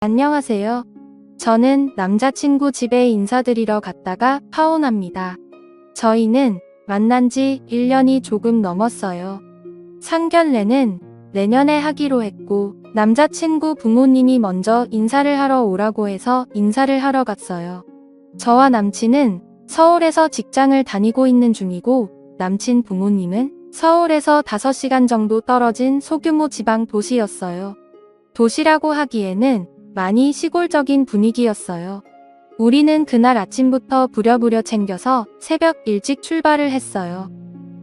안녕하세요. 저는 남자친구 집에 인사드리러 갔다가 파혼합니다. 저희는 만난 지 1년이 조금 넘었어요. 상견례는 내년에 하기로 했고 남자친구 부모님이 먼저 인사를 하러 오라고 해서 인사를 하러 갔어요. 저와 남친은 서울에서 직장을 다니고 있는 중이고 남친 부모님은 서울에서 5시간 정도 떨어진 소규모 지방 도시였어요. 도시라고 하기에는 많이 시골적인 분위기였어요. 우리는 그날 아침부터 부랴부랴 챙겨서 새벽 일찍 출발을 했어요.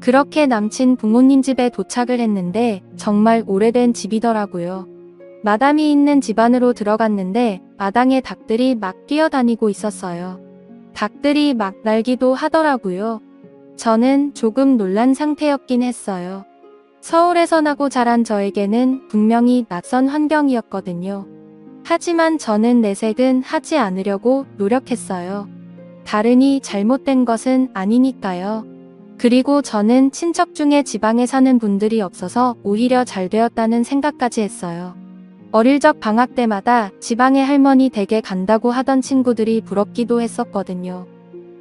그렇게 남친 부모님 집에 도착을 했는데 정말 오래된 집이더라고요. 마담이 있는 집 안으로 들어갔는데 마당에 닭들이 막 뛰어다니고 있었어요. 닭들이 막 날기도 하더라고요. 저는 조금 놀란 상태였긴 했어요. 서울에서 나고 자란 저에게는 분명히 낯선 환경이었거든요. 하지만 저는 내색은 하지 않으려고 노력했어요. 다르니 잘못된 것은 아니니까요. 그리고 저는 친척 중에 지방에 사는 분들이 없어서 오히려 잘 되었다는 생각까지 했어요. 어릴 적 방학 때마다 지방에 할머니 댁에 간다고 하던 친구들이 부럽기도 했었거든요.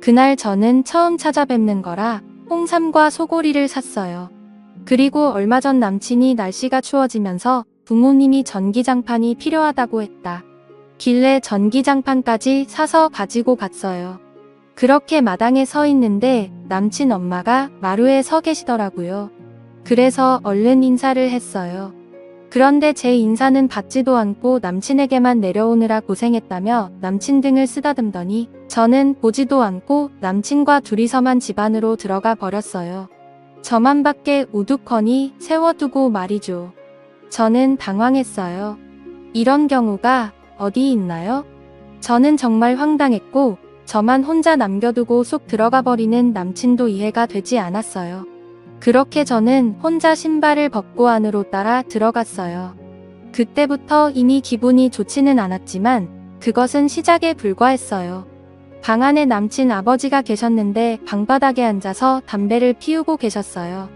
그날 저는 처음 찾아뵙는 거라 홍삼과 소고리를 샀어요. 그리고 얼마 전 남친이 날씨가 추워지면서 부모님이 전기장판이 필요하다고 했다. 길래 전기장판까지 사서 가지고 갔어요. 그렇게 마당에 서 있는데 남친 엄마가 마루에 서 계시더라고요. 그래서 얼른 인사를 했어요. 그런데 제 인사는 받지도 않고 남친에게만 내려오느라 고생했다며 남친 등을 쓰다듬더니 저는 보지도 않고 남친과 둘이서만 집 안으로 들어가 버렸어요. 저만 밖에 우두커니 세워두고 말이죠. 저는 당황했어요. 이런 경우가 어디 있나요? 저는 정말 황당했고 저만 혼자 남겨두고 쏙 들어가 버리는 남친도 이해가 되지 않았어요. 그렇게 저는 혼자 신발을 벗고 안으로 따라 들어갔어요. 그때부터 이미 기분이 좋지는 않았지만 그것은 시작에 불과했어요. 방 안에 남친 아버지가 계셨는데 방바닥에 앉아서 담배를 피우고 계셨어요.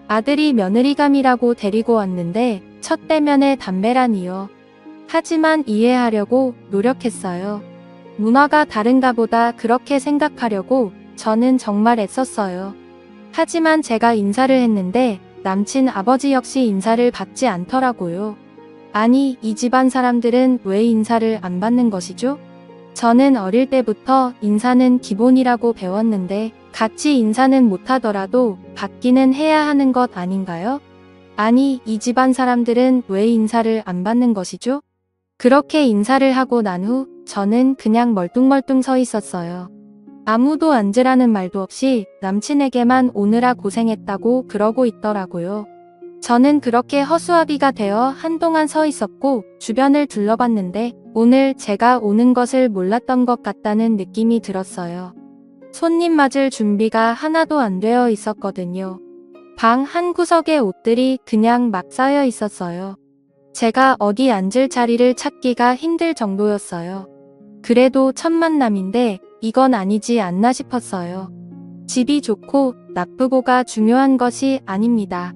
아들이 며느리감이라고 데리고 왔는데 첫 대면에 담배라니요. 하지만 이해하려고 노력했어요. 문화가 다른가 보다 그렇게 생각하려고 저는 정말 애썼어요. 하지만 제가 인사를 했는데 남친 아버지 역시 인사를 받지 않더라고요. 아니, 이 집안 사람들은 왜 인사를 안 받는 것이죠? 저는 어릴 때부터 인사는 기본이라고 배웠는데 같이 인사는 못하더라도 받기는 해야 하는 것 아닌가요? 아니, 이 집안 사람들은 왜 인사를 안 받는 것이죠? 그렇게 인사를 하고 난 후 저는 그냥 멀뚱멀뚱 서 있었어요. 아무도 앉으라는 말도 없이 남친에게만 오느라 고생했다고 그러고 있더라고요. 저는 그렇게 허수아비가 되어 한동안 서 있었고 주변을 둘러봤는데 오늘 제가 오는 것을 몰랐던 것 같다는 느낌이 들었어요. 손님 맞을 준비가 하나도 안 되어 있었거든요. 방 한 구석에 옷들이 그냥 막 쌓여 있었어요. 제가 어디 앉을 자리를 찾기가 힘들 정도였어요. 그래도 첫 만남인데 이건 아니지 않나 싶었어요. 집이 좋고 나쁘고가 중요한 것이 아닙니다.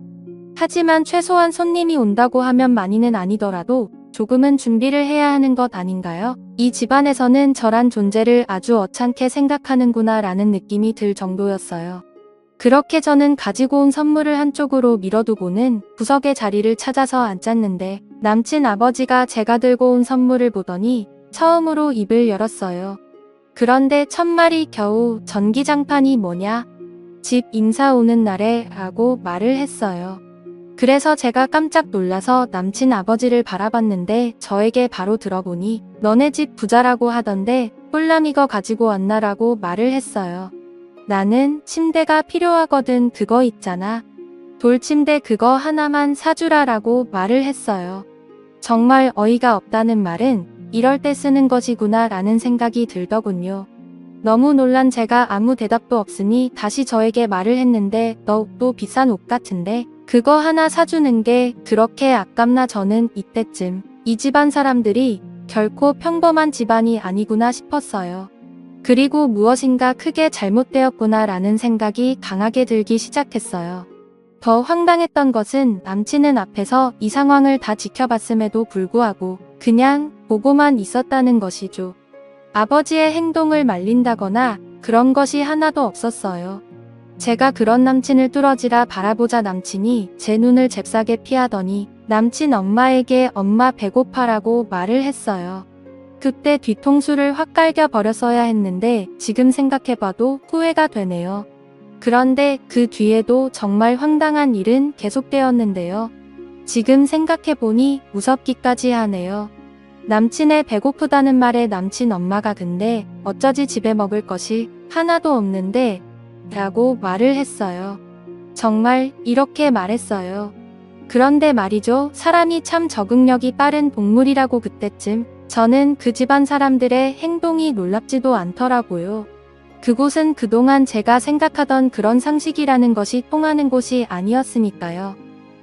하지만 최소한 손님이 온다고 하면 많이는 아니더라도 조금은 준비를 해야 하는 것 아닌가요? 이 집안에서는 저란 존재를 아주 어창게 생각하는구나 라는 느낌이 들 정도였어요. 그렇게 저는 가지고 온 선물을 한쪽으로 밀어두고는 구석의 자리를 찾아서 앉았는데 남친 아버지가 제가 들고 온 선물을 보더니 처음으로 입을 열었어요. 그런데 첫말이 겨우 전기장판이 뭐냐? 집 인사 오는 날에 라고 말을 했어요. 그래서 제가 깜짝 놀라서 남친 아버지를 바라봤는데 저에게 바로 들어보니 너네 집 부자라고 하던데 꿀남 이거 가지고 왔나라고 말을 했어요. 나는 침대가 필요하거든 그거 있잖아. 돌침대 그거 하나만 사주라라고 말을 했어요. 정말 어이가 없다는 말은 이럴 때 쓰는 것이구나 라는 생각이 들더군요. 너무 놀란 제가 아무 대답도 없으니 다시 저에게 말을 했는데 너 옷도 비싼 옷 같은데 그거 하나 사주는 게 그렇게 아깝나. 저는 이때쯤 이 집안 사람들이 결코 평범한 집안이 아니구나 싶었어요. 그리고 무엇인가 크게 잘못되었구나 라는 생각이 강하게 들기 시작했어요. 더 황당했던 것은 남친은 앞에서 이 상황을 다 지켜봤음에도 불구하고 그냥 보고만 있었다는 것이죠. 아버지의 행동을 말린다거나 그런 것이 하나도 없었어요. 제가 그런 남친을 뚫어지라 바라보자 남친이 제 눈을 잽싸게 피하더니 남친 엄마에게 엄마 배고파라고 말을 했어요. 그때 뒤통수를 확 갈겨 버렸어야 했는데 지금 생각해봐도 후회가 되네요. 그런데 그 뒤에도 정말 황당한 일은 계속되었는데요. 지금 생각해보니 무섭기까지 하네요. 남친의 배고프다는 말에 남친 엄마가 근데 어쩌지 집에 먹을 것이 하나도 없는데 라고 말을 했어요. 정말 이렇게 말했어요. 그런데 말이죠. 사람이 참 적응력이 빠른 동물이라고 그때쯤 저는 그 집안 사람들의 행동이 놀랍지도 않더라고요. 그곳은 그동안 제가 생각하던 그런 상식이라는 것이 통하는 곳이 아니었으니까요.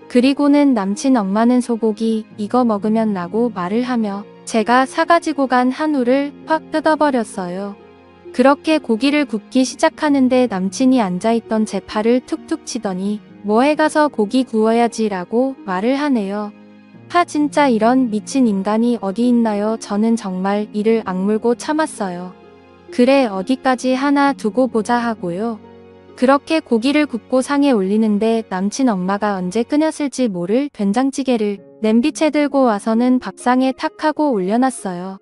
그리고는 남친 엄마는 소고기 이거 먹으면 라고 말을 하며 제가 사가지고 간 한우를 확 뜯어버렸어요. 그렇게 고기를 굽기 시작하는데 남친이 앉아있던 제 팔을 툭툭 치더니 뭐해 가서 고기 구워야지 라고 말을 하네요. 진짜 이런 미친 인간이 어디 있나요? 저는 정말 이를 악물고 참았어요. 그래 어디까지 하나 두고 보자 하고요. 그렇게 고기를 굽고 상에 올리는데 남친 엄마가 언제 끓였을지 모를 된장찌개를 냄비채 들고 와서는 밥상에 탁 하고 올려놨어요.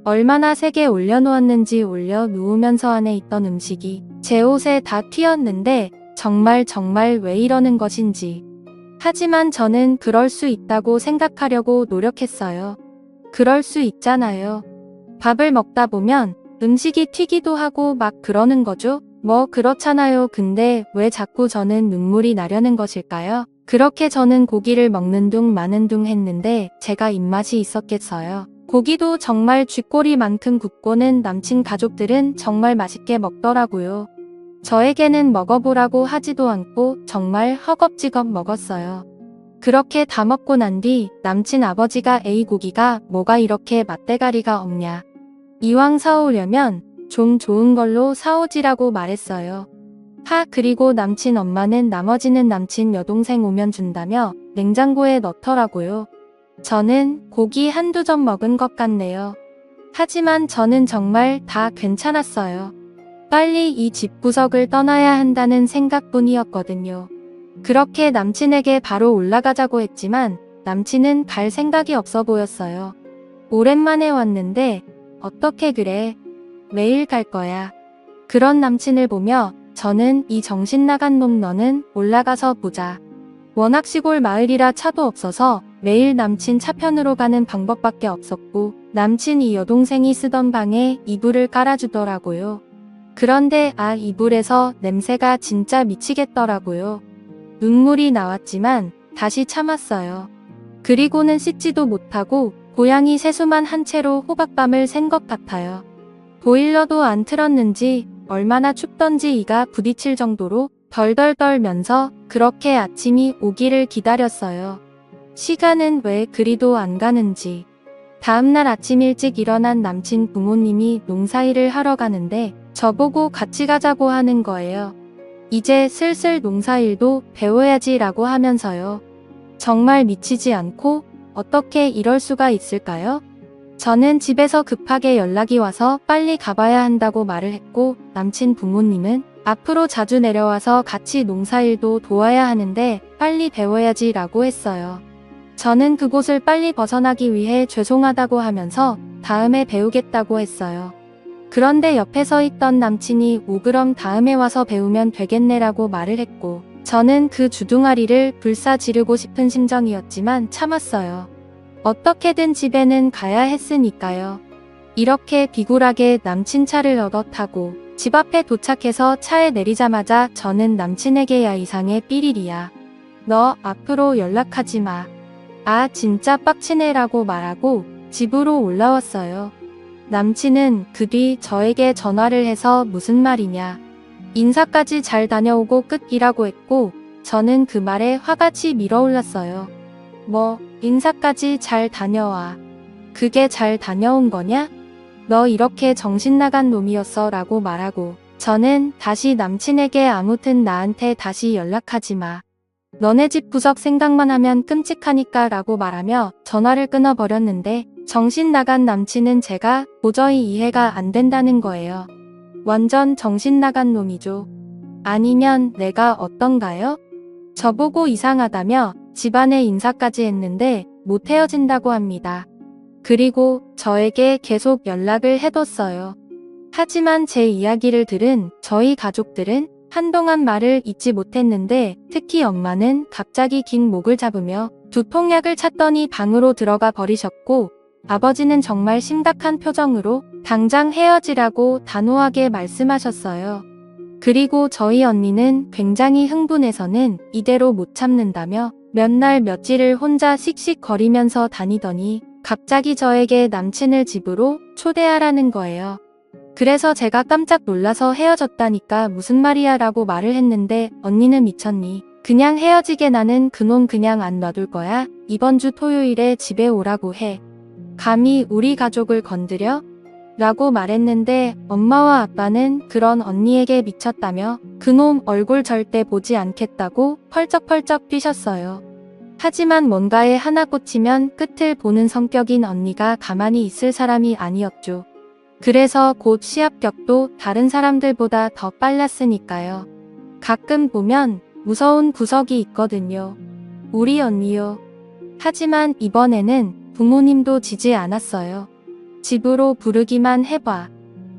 얼마나 세게 올려놓았는지 올려놓으면서 안에 있던 음식이 제 옷에 다 튀었는데 정말 왜 이러는 것인지. 하지만 저는 그럴 수 있다고 생각하려고 노력했어요. 그럴 수 있잖아요. 밥을 먹다 보면 음식이 튀기도 하고 막 그러는 거죠. 뭐 그렇잖아요. 근데 왜 자꾸 저는 눈물이 나려는 것일까요? 그렇게 저는 고기를 먹는 둥 마는 둥 했는데 제가 입맛이 있었겠어요. 고기도 정말 쥐꼬리만큼 굽고는 남친 가족들은 정말 맛있게 먹더라고요. 저에게는 먹어보라고 하지도 않고 정말 허겁지겁 먹었어요. 그렇게 다 먹고 난 뒤 남친 아버지가 에이 고기가 뭐가 이렇게 맛대가리가 없냐. 이왕 사오려면 좀 좋은 걸로 사오지라고 말했어요. 그리고 남친 엄마는 나머지는 남친 여동생 오면 준다며 냉장고에 넣더라고요. 저는 고기 한두 점 먹은 것 같네요. 하지만 저는 정말 다 괜찮았어요. 빨리 이 집구석을 떠나야 한다는 생각뿐이었거든요. 그렇게 남친에게 바로 올라가자고 했지만 남친은 갈 생각이 없어 보였어요. 오랜만에 왔는데 어떻게 그래? 매일 갈 거야. 그런 남친을 보며 저는 이 정신 나간 놈 너는 올라가서 보자. 워낙 시골 마을이라 차도 없어서 매일 남친 차편으로 가는 방법밖에 없었고 남친 이 여동생이 쓰던 방에 이불을 깔아주더라고요. 그런데 이불에서 냄새가 진짜 미치겠더라고요. 눈물이 나왔지만 다시 참았어요. 그리고는 씻지도 못하고 고양이 세수만 한 채로 호박밤을 샌 것 같아요. 보일러도 안 틀었는지 얼마나 춥던지 이가 부딪힐 정도로 덜덜 떨면서 그렇게 아침이 오기를 기다렸어요. 시간은 왜 그리도 안 가는지. 다음날 아침 일찍 일어난 남친 부모님이 농사일을 하러 가는데 저보고 같이 가자고 하는 거예요. 이제 슬슬 농사일도 배워야지 라고 하면서요. 정말 미치지 않고 어떻게 이럴 수가 있을까요? 저는 집에서 급하게 연락이 와서 빨리 가봐야 한다고 말을 했고 남친 부모님은 앞으로 자주 내려와서 같이 농사일도 도와야 하는데 빨리 배워야지 라고 했어요. 저는 그곳을 빨리 벗어나기 위해 죄송하다고 하면서 다음에 배우겠다고 했어요. 그런데 옆에 서 있던 남친이 그럼 다음에 와서 배우면 되겠네라고 말을 했고 저는 그 주둥아리를 불사 지르고 싶은 심정이었지만 참았어요. 어떻게든 집에는 가야 했으니까요. 이렇게 비굴하게 남친 차를 얻어 타고 집 앞에 도착해서 차에 내리자마자 저는 남친에게 야 이상해 삐리리야. 너 앞으로 연락하지 마. 진짜 빡치네 라고 말하고 집으로 올라왔어요. 남친은 그 뒤 저에게 전화를 해서 무슨 말이냐. 인사까지 잘 다녀오고 끝이라고 했고 저는 그 말에 화같이 밀어올랐어요. 뭐 인사까지 잘 다녀와. 그게 잘 다녀온 거냐? 너 이렇게 정신 나간 놈이었어 라고 말하고 저는 다시 남친에게 아무튼 나한테 다시 연락하지 마. 너네 집 구석 생각만 하면 끔찍하니까 라고 말하며 전화를 끊어버렸는데 정신 나간 남친은 제가 도저히 이해가 안 된다는 거예요. 완전 정신 나간 놈이죠. 아니면 내가 어떤가요? 저보고 이상하다며 집안에 인사까지 했는데 못 헤어진다고 합니다. 그리고 저에게 계속 연락을 해뒀어요. 하지만 제 이야기를 들은 저희 가족들은 한동안 말을 잇지 못했는데 특히 엄마는 갑자기 긴 목을 잡으며 두통약을 찾더니 방으로 들어가 버리셨고 아버지는 정말 심각한 표정으로 당장 헤어지라고 단호하게 말씀하셨어요. 그리고 저희 언니는 굉장히 흥분해서는 이대로 못 참는다며 몇 날 며칠을 혼자 씩씩거리면서 다니더니 갑자기 저에게 남친을 집으로 초대하라는 거예요. 그래서 제가 깜짝 놀라서 헤어졌다니까 무슨 말이야 라고 말을 했는데 언니는 미쳤니? 그냥 헤어지게 나는 그놈 그냥 안 놔둘 거야. 이번 주 토요일에 집에 오라고 해. 감히 우리 가족을 건드려? 라고 말했는데 엄마와 아빠는 그런 언니에게 미쳤다며 그놈 얼굴 절대 보지 않겠다고 펄쩍펄쩍 뛰셨어요. 하지만 뭔가에 하나 꽂히면 끝을 보는 성격인 언니가 가만히 있을 사람이 아니었죠. 그래서 곧 시합격도 다른 사람들보다 더 빨랐으니까요. 가끔 보면 무서운 구석이 있거든요. 우리 언니요. 하지만 이번에는 부모님도 지지 않았어요. 집으로 부르기만 해봐.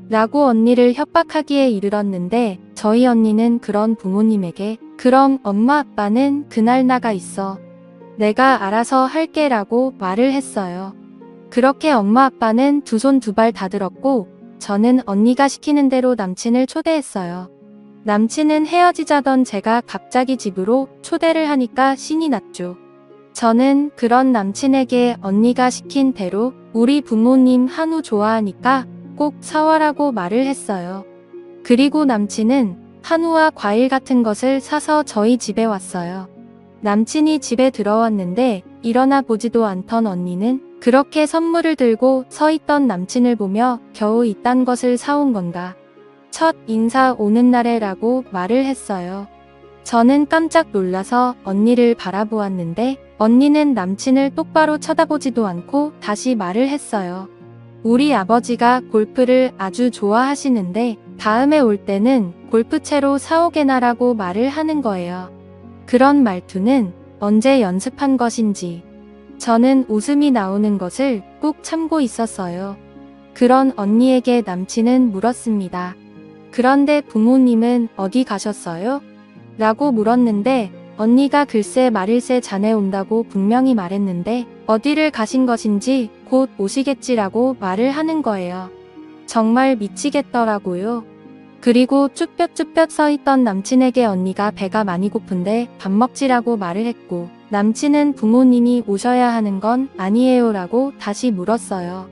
라고 언니를 협박하기에 이르렀는데 저희 언니는 그런 부모님에게 그럼 엄마 아빠는 그날 나가 있어. 내가 알아서 할게 라고 말을 했어요. 그렇게 엄마 아빠는 두 손 두 발 다 들었고 저는 언니가 시키는 대로 남친을 초대했어요. 남친은 헤어지자던 제가 갑자기 집으로 초대를 하니까 신이 났죠. 저는 그런 남친에게 언니가 시킨 대로 우리 부모님 한우 좋아하니까 꼭 사와라고 말을 했어요. 그리고 남친은 한우와 과일 같은 것을 사서 저희 집에 왔어요. 남친이 집에 들어왔는데 일어나 보지도 않던 언니는 그렇게 선물을 들고 서 있던 남친을 보며 겨우 이딴 것을 사온 건가. 첫 인사 오는 날에라고 말을 했어요. 저는 깜짝 놀라서 언니를 바라보았는데 언니는 남친을 똑바로 쳐다보지도 않고 다시 말을 했어요. 우리 아버지가 골프를 아주 좋아하시는데 다음에 올 때는 골프채로 사오게나라고 말을 하는 거예요. 그런 말투는 언제 연습한 것인지 저는 웃음이 나오는 것을 꾹 참고 있었어요. 그런 언니에게 남친은 물었습니다. 그런데 부모님은 어디 가셨어요? 라고 물었는데 언니가 글쎄 말일세 자네 온다고 분명히 말했는데 어디를 가신 것인지 곧 오시겠지라고 말을 하는 거예요. 정말 미치겠더라고요. 그리고 쭈뼛쭈뼛 서 있던 남친에게 언니가 배가 많이 고픈데 밥 먹지라고 말을 했고 남친은 부모님이 오셔야 하는 건 아니에요 라고 다시 물었어요.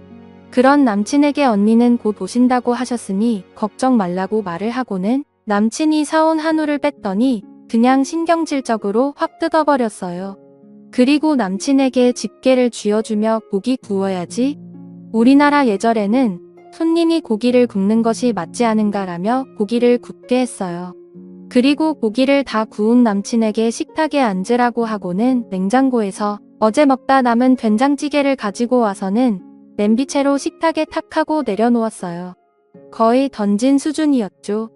그런 남친에게 언니는 곧 오신다고 하셨으니 걱정 말라고 말을 하고는 남친이 사온 한우를 뺐더니 그냥 신경질적으로 확 뜯어버렸어요. 그리고 남친에게 집게를 쥐어주며 고기 구워야지. 우리나라 예절에는 손님이 고기를 굽는 것이 맞지 않은가라며 고기를 굽게 했어요. 그리고 고기를 다 구운 남친에게 식탁에 앉으라고 하고는 냉장고에서 어제 먹다 남은 된장찌개를 가지고 와서는 냄비채로 식탁에 탁 하고 내려놓았어요. 거의 던진 수준이었죠.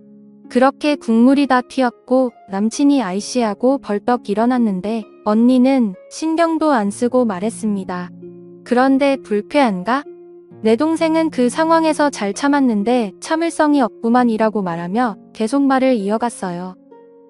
그렇게 국물이 다 튀었고 남친이 아이씨하고 벌떡 일어났는데 언니는 신경도 안 쓰고 말했습니다. 그런데 불쾌한가? 내 동생은 그 상황에서 잘 참았는데 참을성이 없구만이라고 말하며 계속 말을 이어갔어요.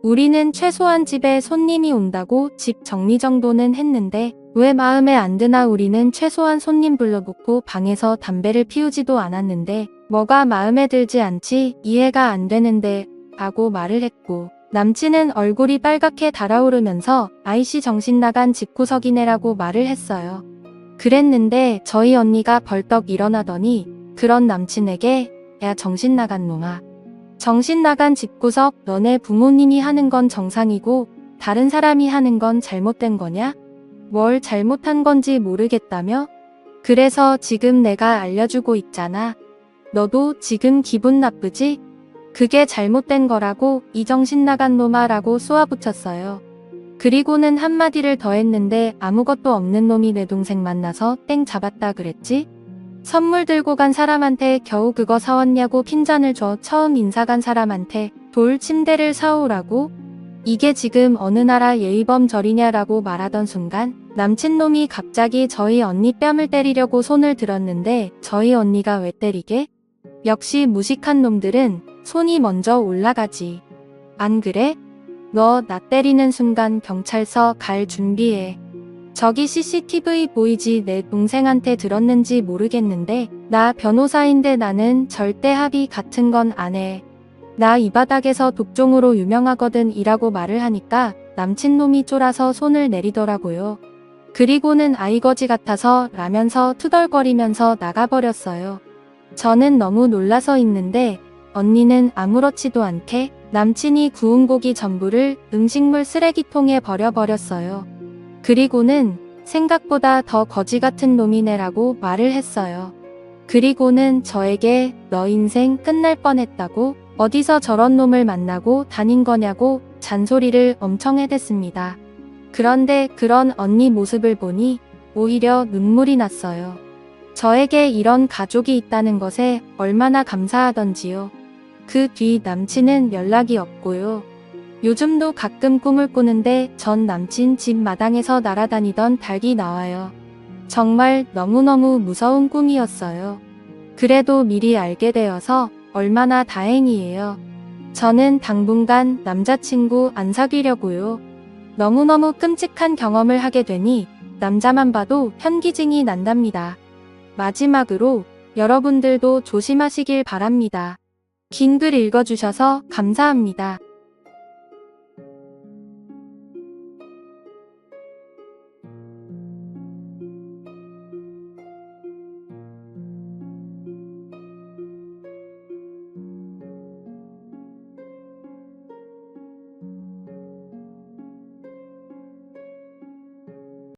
우리는 최소한 집에 손님이 온다고 집 정리 정도는 했는데 왜 마음에 안 드나. 우리는 최소한 손님 불러놓고 방에서 담배를 피우지도 않았는데 뭐가 마음에 들지 않지 이해가 안 되는데 라고 말을 했고 남친은 얼굴이 빨갛게 달아오르면서 아이씨 정신 나간 집구석이네라고 말을 했어요. 그랬는데 저희 언니가 벌떡 일어나더니 그런 남친에게 야 정신 나간 놈아. 정신 나간 집구석 너네 부모님이 하는 건 정상이고 다른 사람이 하는 건 잘못된 거냐? 뭘 잘못한 건지 모르겠다며? 그래서 지금 내가 알려주고 있잖아. 너도 지금 기분 나쁘지? 그게 잘못된 거라고 이 정신 나간 놈아 라고 쏘아붙였어요. 그리고는 한마디를 더 했는데 아무것도 없는 놈이 내 동생 만나서 땡 잡았다 그랬지? 선물 들고 간 사람한테 겨우 그거 사왔냐고 핀잔을 줘. 처음 인사 간 사람한테 돌 침대를 사오라고? 이게 지금 어느 나라 예의범절이냐라고 말하던 순간 남친놈이 갑자기 저희 언니 뺨을 때리려고 손을 들었는데 저희 언니가 왜 때리게? 역시 무식한 놈들은 손이 먼저 올라가지. 안 그래? 너 나 때리는 순간 경찰서 갈 준비해. 저기 CCTV 보이지? 내 동생한테 들었는지 모르겠는데 나 변호사인데 나는 절대 합의 같은 건 안 해. 나 이 바닥에서 독종으로 유명하거든 이라고 말을 하니까 남친놈이 쫄아서 손을 내리더라고요. 그리고는 아이거지 같아서 라면서 투덜거리면서 나가버렸어요. 저는 너무 놀라서 있는데 언니는 아무렇지도 않게 남친이 구운 고기 전부를 음식물 쓰레기통에 버려버렸어요. 그리고는 생각보다 더 거지 같은 놈이네라고 말을 했어요. 그리고는 저에게 너 인생 끝날 뻔했다고 어디서 저런 놈을 만나고 다닌 거냐고 잔소리를 엄청 해댔습니다. 그런데 그런 언니 모습을 보니 오히려 눈물이 났어요. 저에게 이런 가족이 있다는 것에 얼마나 감사하던지요. 그 뒤 남친은 연락이 없고요. 요즘도 가끔 꿈을 꾸는데 전 남친 집 마당에서 날아다니던 닭이 나와요. 정말 너무너무 무서운 꿈이었어요. 그래도 미리 알게 되어서 얼마나 다행이에요. 저는 당분간 남자친구 안 사귀려고요. 너무너무 끔찍한 경험을 하게 되니 남자만 봐도 현기증이 난답니다. 마지막으로 여러분들도 조심하시길 바랍니다. 긴 글 읽어주셔서 감사합니다.